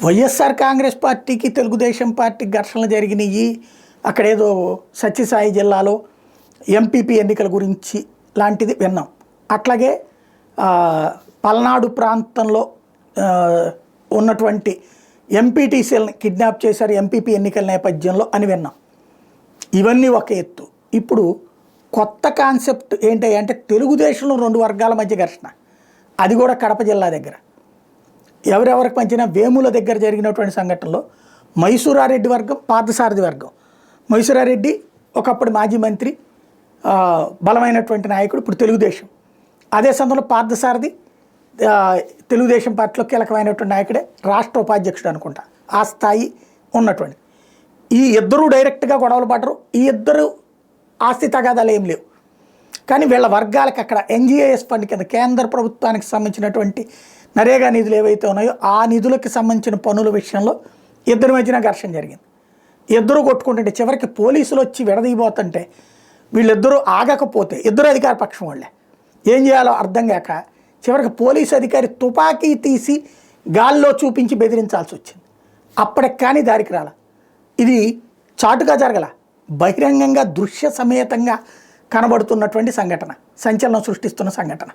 వైఎస్ఆర్ కాంగ్రెస్ పార్టీకి తెలుగుదేశం పార్టీకి ఘర్షణలు జరిగినాయి. అక్కడేదో సత్యసాయి జిల్లాలో ఎంపీపీ ఎన్నికల గురించి లాంటిది విన్నాం. అట్లాగే పల్నాడు ప్రాంతంలో ఉన్నటువంటి ఎంపీటీసీలను కిడ్నాప్ చేశారు ఎంపీపీ ఎన్నికల నేపథ్యంలో అని విన్నాం. ఇవన్నీ ఒక ఎత్తు. ఇప్పుడు కొత్త కాన్సెప్ట్ ఏంటి అంటే తెలుగుదేశంలో రెండు వర్గాల మధ్య ఘర్షణ. అది కూడా కడప జిల్లా దగ్గర ఎవరెవరికి పంచినా వేముల దగ్గర జరిగినటువంటి సంఘటనలో మైసూరారెడ్డి వర్గం, పార్థసారథి వర్గం. మైసూరారెడ్డి ఒకప్పుడు మాజీ మంత్రి, బలమైనటువంటి నాయకుడు, ఇప్పుడు తెలుగుదేశం. అదే సమయంలో పార్థసారథి తెలుగుదేశం పార్టీలో కీలకమైనటువంటి నాయకుడే, రాష్ట్ర ఉపాధ్యక్షుడు అనుకుంటా, ఆ స్థాయి ఉన్నటువంటి. ఈ ఇద్దరు డైరెక్ట్గా గొడవలు పడరు. ఈ ఇద్దరు ఆస్తి తగాదాలు ఏం లేవు. కానీ వీళ్ళ వర్గాలకు అక్కడ ఎన్జీఏఎస్ ఫండ్ కింద కేంద్ర ప్రభుత్వానికి సంబంధించినటువంటి నరేగా నిధులు ఏవైతే ఉన్నాయో ఆ నిధులకి సంబంధించిన పనుల విషయంలో ఇద్దరి మధ్యన ఘర్షణ జరిగింది. ఇద్దరు కొట్టుకుంటుంటే చివరికి పోలీసులు వచ్చి విడదీయబోతుంటే వీళ్ళిద్దరూ ఆగకపోతే, ఇద్దరు అధికార పక్షం వాళ్ళే, ఏం చేయాలో అర్థం కాక చివరికి పోలీసు అధికారి తుపాకీ తీసి గాల్లో చూపించి బెదిరించాల్సి వచ్చింది. అప్పటికి కానీ దారికి రాల. ఇది చాటుగా జరగల, బహిరంగంగా దృశ్య సమేతంగా కనబడుతున్నటువంటి సంఘటన, సంచలనం సృష్టిస్తున్న సంఘటన.